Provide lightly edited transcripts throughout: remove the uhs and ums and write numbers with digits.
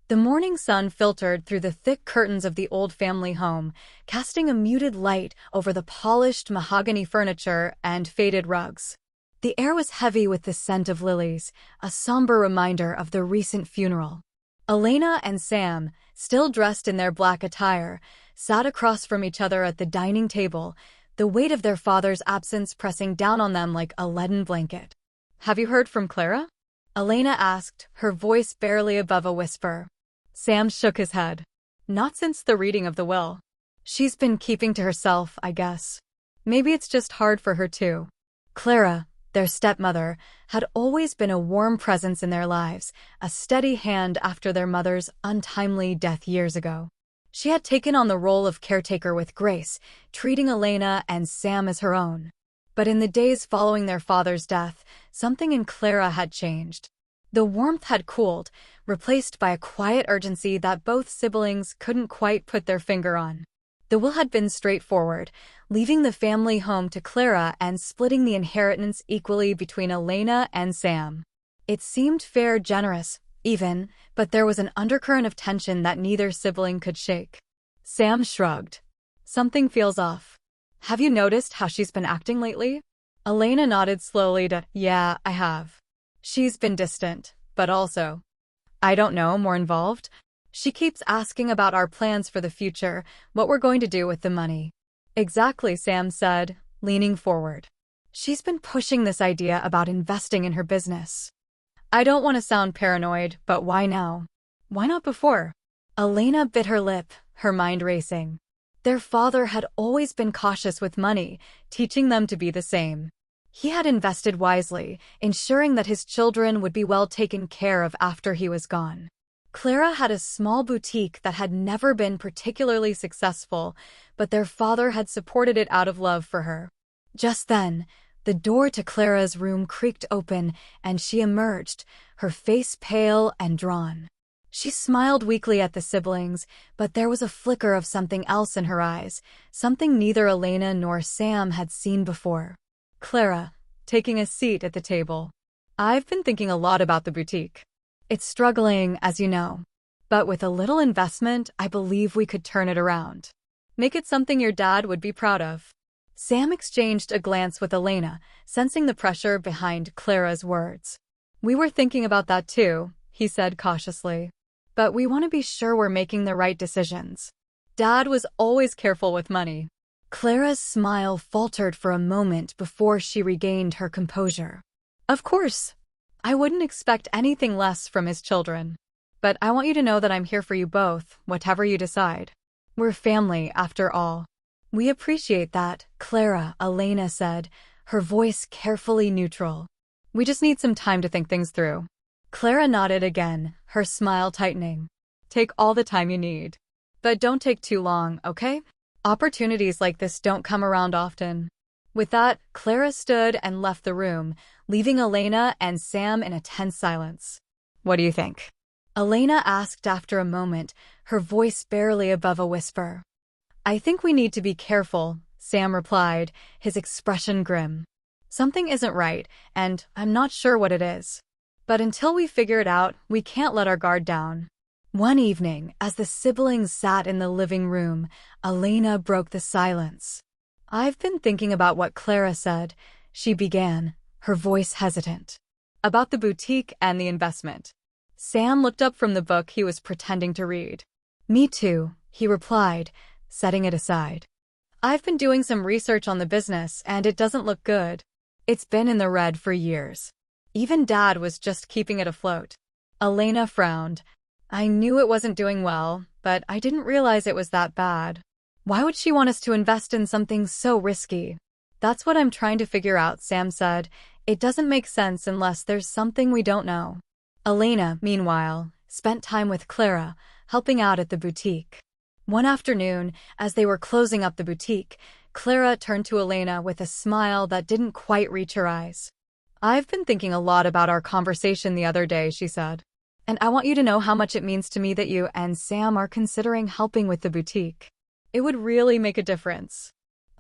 The morning sun filtered through the thick curtains of the old family home, casting a muted light over the polished mahogany furniture and faded rugs. The air was heavy with the scent of lilies, a somber reminder of the recent funeral. Elena and Sam, still dressed in their black attire, sat across from each other at the dining table, the weight of their father's absence pressing down on them like a leaden blanket. "Have you heard from Clara?" Elena asked, her voice barely above a whisper. Sam shook his head. "Not since the reading of the will. She's been keeping to herself, I guess. Maybe it's just hard for her too." Clara, their stepmother, had always been a warm presence in their lives, a steady hand after their mother's untimely death years ago. She had taken on the role of caretaker with grace, treating Elena and Sam as her own. But in the days following their father's death, something in Clara had changed. The warmth had cooled, replaced by a quiet urgency that both siblings couldn't quite put their finger on. The will had been straightforward, leaving the family home to Clara and splitting the inheritance equally between Elena and Sam. It seemed fair, generous, even, but there was an undercurrent of tension that neither sibling could shake. Sam shrugged. "Something feels off. Have you noticed how she's been acting lately?" Elena nodded slowly to, "Yeah, I have. She's been distant, but also, I don't know, more involved. She keeps asking about our plans for the future, what we're going to do with the money." "Exactly," Sam said, leaning forward. "She's been pushing this idea about investing in her business. I don't want to sound paranoid, but why now? Why not before?" Elena bit her lip, her mind racing. Their father had always been cautious with money, teaching them to be the same. He had invested wisely, ensuring that his children would be well taken care of after he was gone. Clara had a small boutique that had never been particularly successful, but their father had supported it out of love for her. Just then, the door to Clara's room creaked open, and she emerged, her face pale and drawn. She smiled weakly at the siblings, but there was a flicker of something else in her eyes, something neither Elena nor Sam had seen before. "Clara," taking a seat at the table. "I've been thinking a lot about the boutique. It's struggling, as you know. But with a little investment, I believe we could turn it around. Make it something your dad would be proud of." Sam exchanged a glance with Elena, sensing the pressure behind Clara's words. "We were thinking about that too," he said cautiously. "But we want to be sure we're making the right decisions. Dad was always careful with money." Clara's smile faltered for a moment before she regained her composure. "Of course. I wouldn't expect anything less from his children. But I want you to know that I'm here for you both, whatever you decide. We're family, after all." "We appreciate that, Clara," Elena said, her voice carefully neutral. "We just need some time to think things through." Clara nodded again, her smile tightening. "Take all the time you need. But don't take too long, okay? Opportunities like this don't come around often." With that, Clara stood and left the room, leaving Elena and Sam in a tense silence. "What do you think?" Elena asked after a moment, her voice barely above a whisper. "I think we need to be careful," Sam replied, his expression grim. "Something isn't right, and I'm not sure what it is. But until we figure it out, we can't let our guard down." One evening, as the siblings sat in the living room, Elena broke the silence. "I've been thinking about what Clara said," she began, her voice hesitant. "About the boutique and the investment." Sam looked up from the book he was pretending to read. "Me too," he replied, setting it aside. "I've been doing some research on the business, and it doesn't look good. It's been in the red for years. Even Dad was just keeping it afloat." Elena frowned. "I knew it wasn't doing well, but I didn't realize it was that bad. Why would she want us to invest in something so risky?" "That's what I'm trying to figure out," Sam said. "It doesn't make sense unless there's something we don't know." Elena, meanwhile, spent time with Clara, helping out at the boutique. One afternoon, as they were closing up the boutique, Clara turned to Elena with a smile that didn't quite reach her eyes. "I've been thinking a lot about our conversation the other day," she said. "And I want you to know how much it means to me that you and Sam are considering helping with the boutique. It would really make a difference."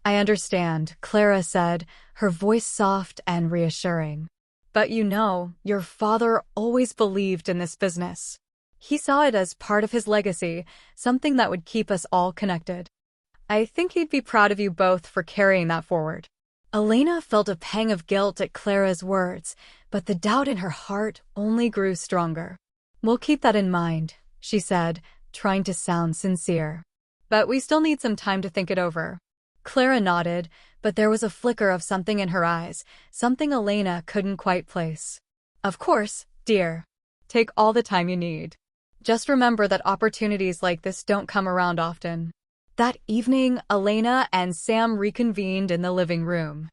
"I understand," Clara said, her voice soft and reassuring. "But you know, your father always believed in this business. He saw it as part of his legacy, something that would keep us all connected. I think he'd be proud of you both for carrying that forward. Elena felt a pang of guilt at Clara's words, but the doubt in her heart only grew stronger. We'll keep that in mind, she said, trying to sound sincere. But we still need some time to think it over. Clara nodded, but there was a flicker of something in her eyes, something Elena couldn't quite place. Of course, dear. Take all the time you need. Just remember that opportunities like this don't come around often. That evening, Elena and Sam reconvened in the living room.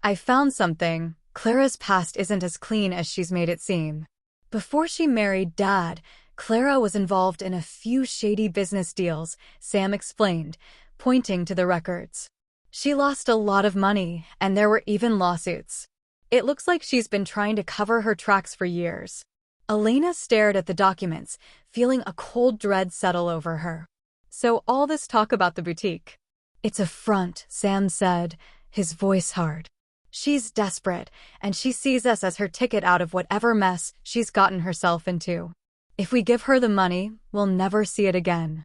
I found something. Clara's past isn't as clean as she's made it seem. Before she married Dad, Clara was involved in a few shady business deals, Sam explained, pointing to the records. She lost a lot of money, and there were even lawsuits. It looks like she's been trying to cover her tracks for years. Elena stared at the documents, feeling a cold dread settle over her. So all this talk about the boutique. It's a front, Sam said, his voice hard. She's desperate, and she sees us as her ticket out of whatever mess she's gotten herself into. If we give her the money, we'll never see it again.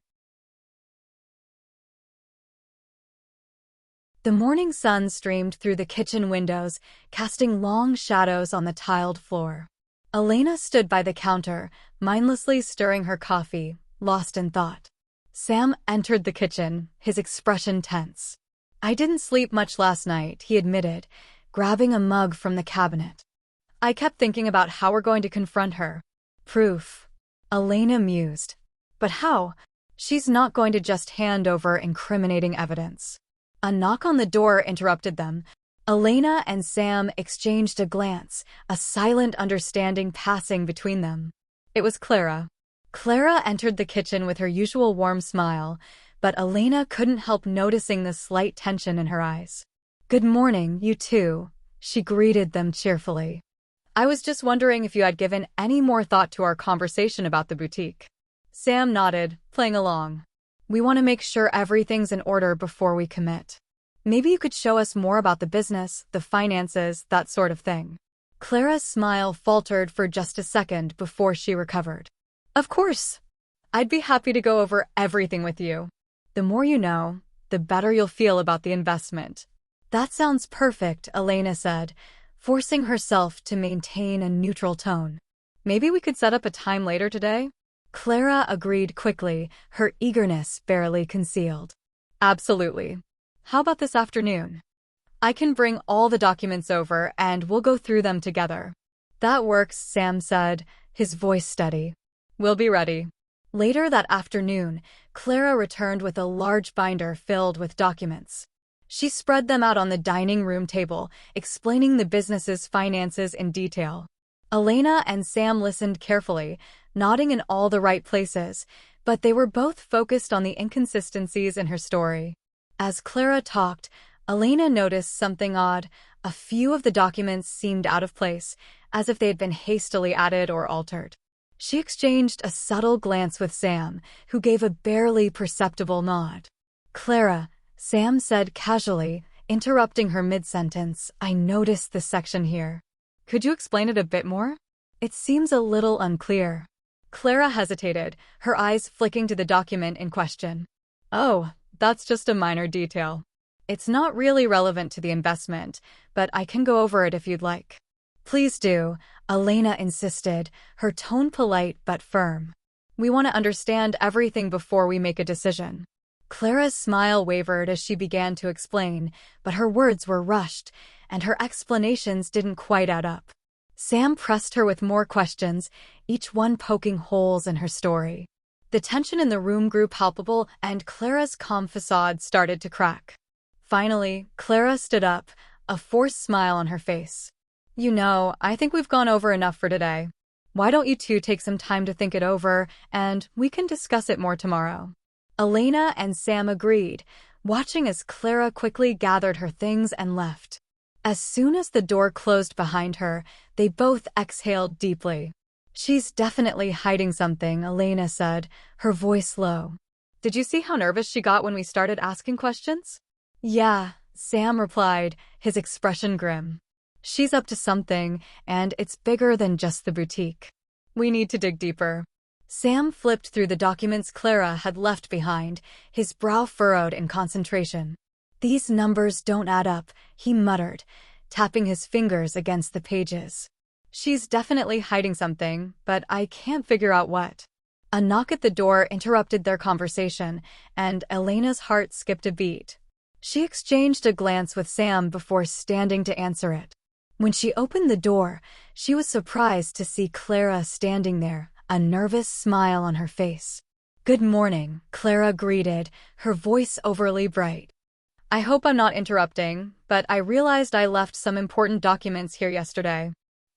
The morning sun streamed through the kitchen windows, casting long shadows on the tiled floor. Elena stood by the counter, mindlessly stirring her coffee, lost in thought. Sam entered the kitchen, his expression tense. I didn't sleep much last night, he admitted, grabbing a mug from the cabinet. I kept thinking about how we're going to confront her. Proof. Elena mused. But how? She's not going to just hand over incriminating evidence. A knock on the door interrupted them. Elena and Sam exchanged a glance, a silent understanding passing between them. It was Clara. Clara entered the kitchen with her usual warm smile, but Elena couldn't help noticing the slight tension in her eyes. Good morning, you two, she greeted them cheerfully. I was just wondering if you had given any more thought to our conversation about the boutique. Sam nodded, playing along. We want to make sure everything's in order before we commit. Maybe you could show us more about the business, the finances, that sort of thing. Clara's smile faltered for just a second before she recovered. Of course. I'd be happy to go over everything with you. The more you know, the better you'll feel about the investment. That sounds perfect, Elena said, forcing herself to maintain a neutral tone. Maybe we could set up a time later today? Clara agreed quickly, her eagerness barely concealed. Absolutely. How about this afternoon? I can bring all the documents over and we'll go through them together. That works, Sam said, his voice steady. We'll be ready. Later that afternoon, Clara returned with a large binder filled with documents. She spread them out on the dining room table, explaining the business's finances in detail. Elena and Sam listened carefully, nodding in all the right places, but they were both focused on the inconsistencies in her story. As Clara talked, Elena noticed something odd. A few of the documents seemed out of place, as if they had been hastily added or altered. She exchanged a subtle glance with Sam, who gave a barely perceptible nod. Clara, Sam said casually, interrupting her mid-sentence, I noticed this section here. Could you explain it a bit more? It seems a little unclear. Clara hesitated, her eyes flicking to the document in question. Oh, that's just a minor detail. It's not really relevant to the investment, but I can go over it if you'd like. Please do, Elena insisted, her tone polite but firm. We want to understand everything before we make a decision. Clara's smile wavered as she began to explain, but her words were rushed, and her explanations didn't quite add up. Sam pressed her with more questions, each one poking holes in her story. The tension in the room grew palpable, and Clara's calm facade started to crack. Finally, Clara stood up, a forced smile on her face. You know, I think we've gone over enough for today. Why don't you two take some time to think it over, and we can discuss it more tomorrow? Elena and Sam agreed, watching as Clara quickly gathered her things and left. As soon as the door closed behind her, they both exhaled deeply. She's definitely hiding something, Elena said, her voice low. Did you see how nervous she got when we started asking questions? Yeah, Sam replied, his expression grim. She's up to something, and it's bigger than just the boutique. We need to dig deeper. Sam flipped through the documents Clara had left behind, his brow furrowed in concentration. "These numbers don't add up," he muttered, tapping his fingers against the pages. "She's definitely hiding something, but I can't figure out what." A knock at the door interrupted their conversation, and Elena's heart skipped a beat. She exchanged a glance with Sam before standing to answer it. When she opened the door, she was surprised to see Clara standing there, a nervous smile on her face. "Good morning," Clara greeted, her voice overly bright. "I hope I'm not interrupting, but I realized I left some important documents here yesterday.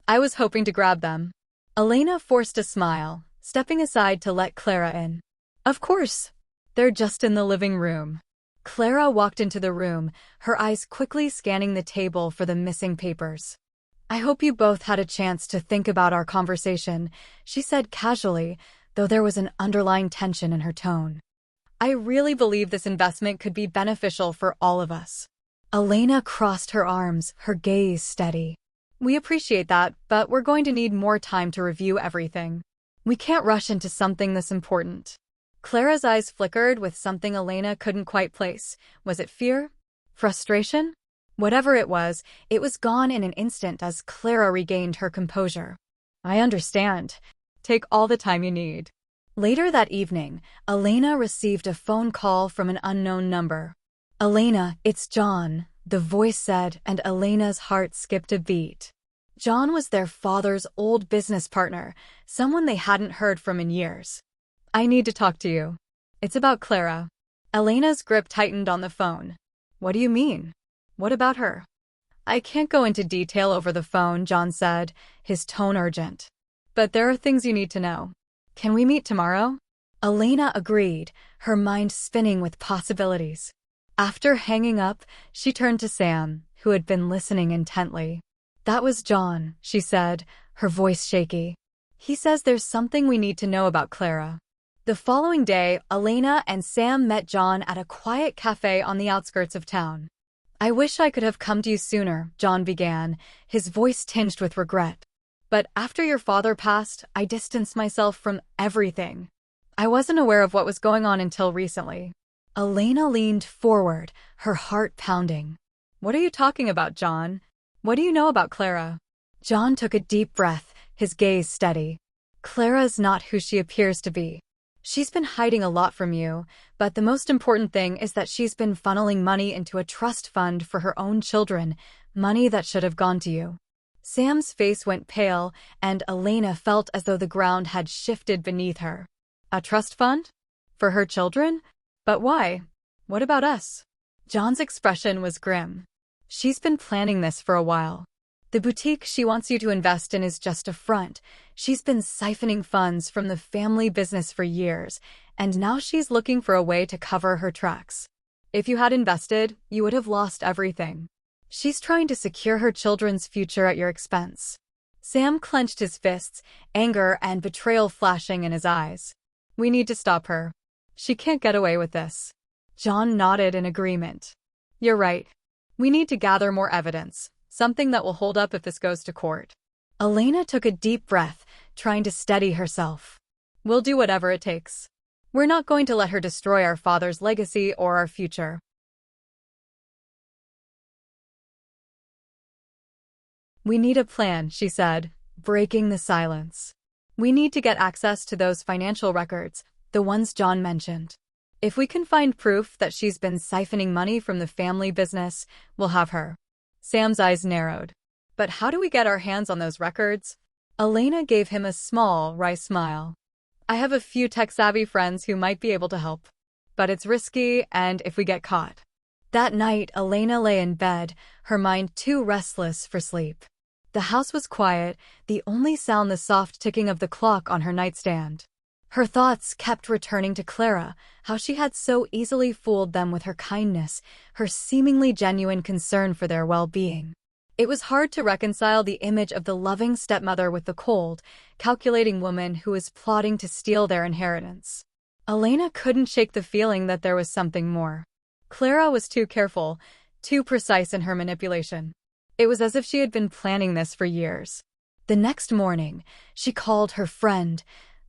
I was hoping to grab them." Elena forced a smile, stepping aside to let Clara in. "Of course. They're just in the living room." Clara walked into the room, her eyes quickly scanning the table for the missing papers. "I hope you both had a chance to think about our conversation," she said casually, though there was an underlying tension in her tone. "I really believe this investment could be beneficial for all of us." Elena crossed her arms, her gaze steady. "We appreciate that, but we're going to need more time to review everything. We can't rush into something this important." Clara's eyes flickered with something Elena couldn't quite place. Was it fear? Frustration? Whatever it was gone in an instant as Clara regained her composure. "I understand. Take all the time you need." Later that evening, Elena received a phone call from an unknown number. "Elena, it's John," the voice said, and Elena's heart skipped a beat. John was their father's old business partner, someone they hadn't heard from in years. "I need to talk to you. It's about Clara." Elena's grip tightened on the phone. "What do you mean? What about her?" "I can't go into detail over the phone," John said, his tone urgent. "But there are things you need to know. Can we meet tomorrow?" Elena agreed, her mind spinning with possibilities. After hanging up, she turned to Sam, who had been listening intently. "That was John," she said, her voice shaky. "He says there's something we need to know about Clara." The following day, Elena and Sam met John at a quiet cafe on the outskirts of town. "I wish I could have come to you sooner," John began, his voice tinged with regret. "But after your father passed, I distanced myself from everything. I wasn't aware of what was going on until recently." Elena leaned forward, her heart pounding. "What are you talking about, John? What do you know about Clara?" John took a deep breath, his gaze steady. "Clara's not who she appears to be. She's been hiding a lot from you, but the most important thing is that she's been funneling money into a trust fund for her own children, money that should have gone to you." Sam's face went pale, and Elena felt as though the ground had shifted beneath her. "A trust fund? For her children? But why? What about us?" John's expression was grim. "She's been planning this for a while. The boutique she wants you to invest in is just a front. She's been siphoning funds from the family business for years, and now she's looking for a way to cover her tracks. If you had invested, you would have lost everything. She's trying to secure her children's future at your expense." Sam clenched his fists, anger and betrayal flashing in his eyes. "We need to stop her. She can't get away with this." John nodded in agreement. "You're right. We need to gather more evidence, something that will hold up if this goes to court." Elena took a deep breath, trying to steady herself. "We'll do whatever it takes. We're not going to let her destroy our father's legacy or our future." "We need a plan," she said, breaking the silence. "We need to get access to those financial records, the ones John mentioned. If we can find proof that she's been siphoning money from the family business, we'll have her." Sam's eyes narrowed. "But how do we get our hands on those records?" Elena gave him a small, wry smile. "I have a few tech-savvy friends who might be able to help. But it's risky, and if we get caught." That night, Elena lay in bed, her mind too restless for sleep. The house was quiet, the only sound the soft ticking of the clock on her nightstand. Her thoughts kept returning to Clara, how she had so easily fooled them with her kindness, her seemingly genuine concern for their well-being. It was hard to reconcile the image of the loving stepmother with the cold, calculating woman who was plotting to steal their inheritance. Elena couldn't shake the feeling that there was something more. Clara was too careful, too precise in her manipulation. It was as if she had been planning this for years. The next morning, she called her friend,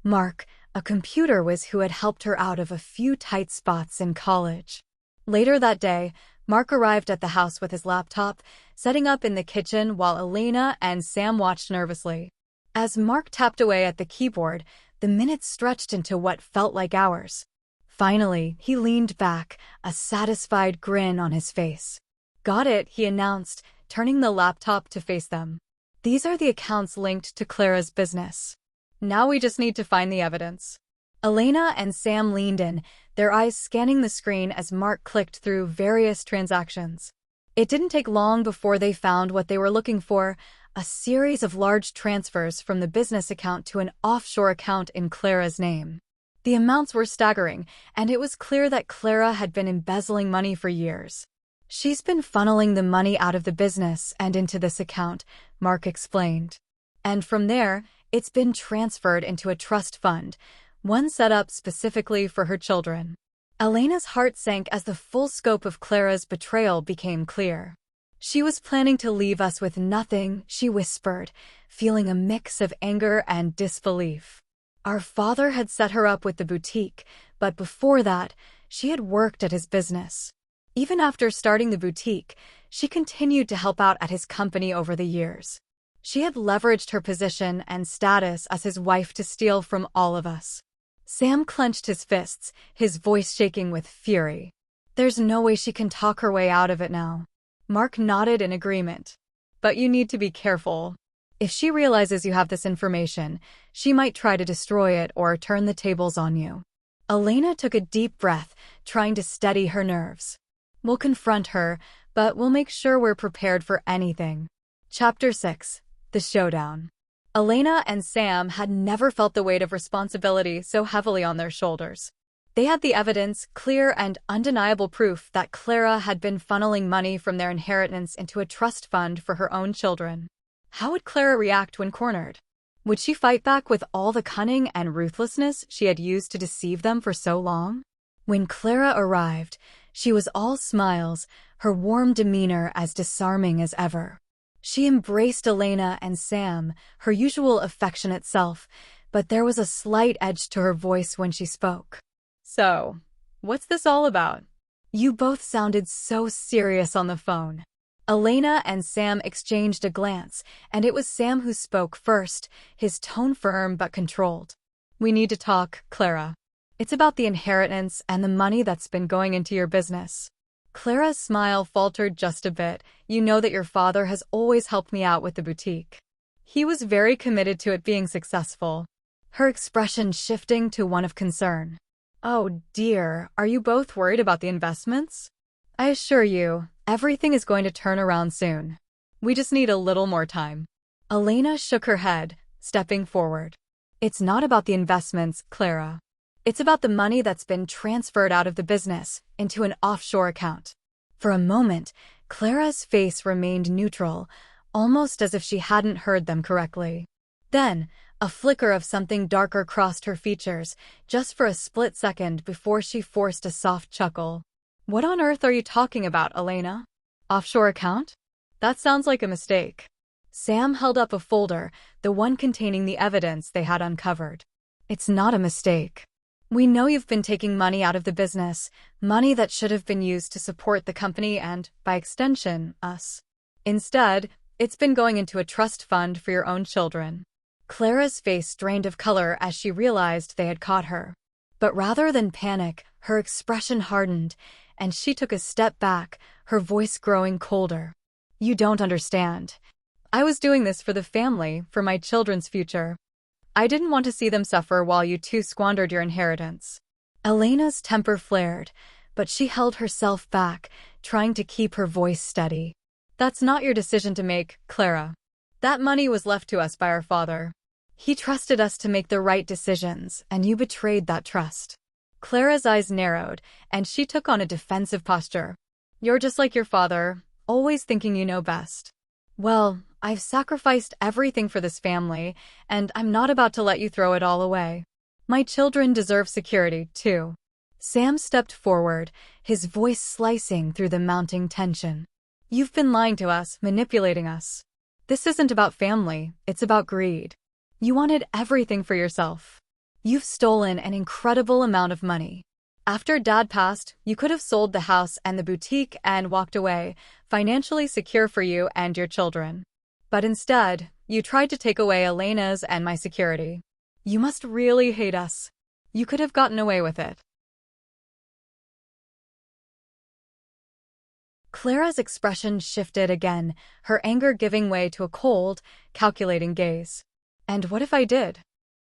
Mark, A computer whiz who had helped her out of a few tight spots in college. Later that day, Mark arrived at the house with his laptop, setting up in the kitchen while Elena and Sam watched nervously. As Mark tapped away at the keyboard, the minutes stretched into what felt like hours. Finally, he leaned back, a satisfied grin on his face. "Got it," he announced, turning the laptop to face them. "These are the accounts linked to Clara's business. Now we just need to find the evidence." Elena and Sam leaned in, their eyes scanning the screen as Mark clicked through various transactions. It didn't take long before they found what they were looking for, a series of large transfers from the business account to an offshore account in Clara's name. The amounts were staggering, and it was clear that Clara had been embezzling money for years. "She's been funneling the money out of the business and into this account," Mark explained. "And from there, it's been transferred into a trust fund, one set up specifically for her children." Elena's heart sank as the full scope of Clara's betrayal became clear. "She was planning to leave us with nothing," she whispered, feeling a mix of anger and disbelief. "Our father had set her up with the boutique, but before that, she had worked at his business. Even after starting the boutique, she continued to help out at his company over the years. She had leveraged her position and status as his wife to steal from all of us." Sam clenched his fists, his voice shaking with fury. "There's no way she can talk her way out of it now." Mark nodded in agreement. "But you need to be careful. If she realizes you have this information, she might try to destroy it or turn the tables on you." Elena took a deep breath, trying to steady her nerves. "We'll confront her, but we'll make sure we're prepared for anything." Chapter 6. The Showdown. Elena and Sam had never felt the weight of responsibility so heavily on their shoulders. They had the evidence, clear and undeniable proof that Clara had been funneling money from their inheritance into a trust fund for her own children. How would Clara react when cornered? Would she fight back with all the cunning and ruthlessness she had used to deceive them for so long? When Clara arrived, she was all smiles, her warm demeanor as disarming as ever. She embraced Elena and Sam, her usual affectionate self, but there was a slight edge to her voice when she spoke. "So, what's this all about? You both sounded so serious on the phone." Elena and Sam exchanged a glance, and it was Sam who spoke first, his tone firm but controlled. "We need to talk, Clara. It's about the inheritance and the money that's been going into your business." Clara's smile faltered just a bit. "You know that your father has always helped me out with the boutique. He was very committed to it being successful." Her expression shifting to one of concern. "Oh dear, are you both worried about the investments?" "I assure you, everything is going to turn around soon. We just need a little more time." Elena shook her head, stepping forward. "It's not about the investments, Clara. It's about the money that's been transferred out of the business into an offshore account." For a moment, Clara's face remained neutral, almost as if she hadn't heard them correctly. Then, a flicker of something darker crossed her features, just for a split second before she forced a soft chuckle. "What on earth are you talking about, Elena? Offshore account? That sounds like a mistake." Sam held up a folder, the one containing the evidence they had uncovered. "It's not a mistake. We know you've been taking money out of the business, money that should have been used to support the company and, by extension, us. Instead, it's been going into a trust fund for your own children." Clara's face drained of color as she realized they had caught her. But rather than panic, her expression hardened, and she took a step back, her voice growing colder. "You don't understand. I was doing this for the family, for my children's future. I didn't want to see them suffer while you two squandered your inheritance." Elena's temper flared, but she held herself back, trying to keep her voice steady. "That's not your decision to make, Clara. That money was left to us by our father. He trusted us to make the right decisions, and you betrayed that trust." Clara's eyes narrowed, and she took on a defensive posture. "You're just like your father, always thinking you know best. Well, I've sacrificed everything for this family, and I'm not about to let you throw it all away. My children deserve security, too." Sam stepped forward, his voice slicing through the mounting tension. "You've been lying to us, manipulating us. This isn't about family, it's about greed. You wanted everything for yourself. You've stolen an incredible amount of money. After Dad passed, you could have sold the house and the boutique and walked away, financially secure for you and your children. But instead, you tried to take away Elena's and my security. You must really hate us. You could have gotten away with it. Clara's expression shifted again, her anger giving way to a cold, calculating gaze. And what if I did?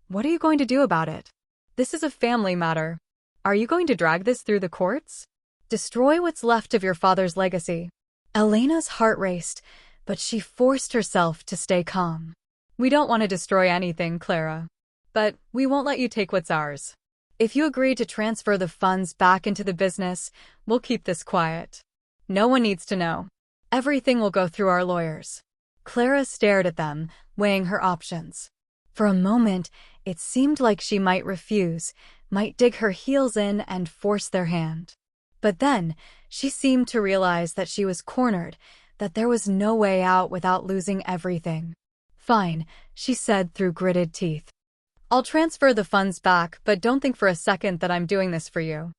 What are you going to do about it? This is a family matter. Are you going to drag this through the courts? Destroy what's left of your father's legacy. Elena's heart raced, but she forced herself to stay calm. We don't want to destroy anything, Clara. But we won't let you take what's ours. If you agree to transfer the funds back into the business, we'll keep this quiet. No one needs to know. Everything will go through our lawyers. Clara stared at them, weighing her options. For a moment, it seemed like she might refuse, might dig her heels in and force their hand. But then, she seemed to realize that she was cornered, that there was no way out without losing everything. Fine, she said through gritted teeth. I'll transfer the funds back, but don't think for a second that I'm doing this for you.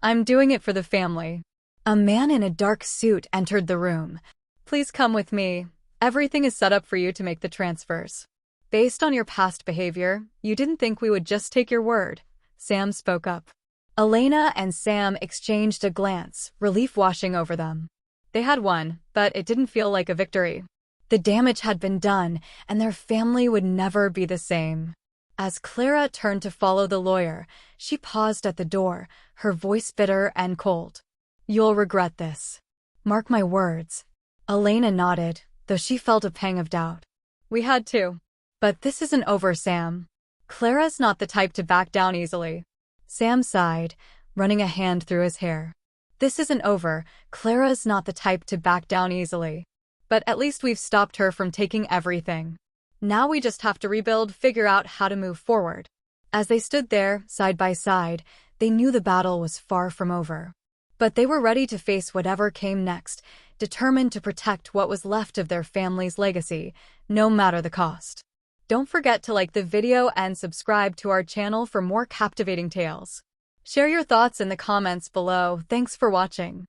I'm doing it for the family. A man in a dark suit entered the room. Please come with me. Everything is set up for you to make the transfers. Based on your past behavior, you didn't think we would just take your word. Sam spoke up. Elena and Sam exchanged a glance, relief washing over them. They had won, but it didn't feel like a victory. The damage had been done, and their family would never be the same. As Clara turned to follow the lawyer, she paused at the door, her voice bitter and cold. You'll regret this. Mark my words. Elena nodded, though she felt a pang of doubt. We had to. But this isn't over, Sam. Clara's not the type to back down easily. Sam sighed, running a hand through his hair. This isn't over. Clara's not the type to back down easily. But at least we've stopped her from taking everything. Now we just have to rebuild, figure out how to move forward. As they stood there, side by side, they knew the battle was far from over. But they were ready to face whatever came next, determined to protect what was left of their family's legacy, no matter the cost. Don't forget to like the video and subscribe to our channel for more captivating tales. Share your thoughts in the comments below. Thanks for watching.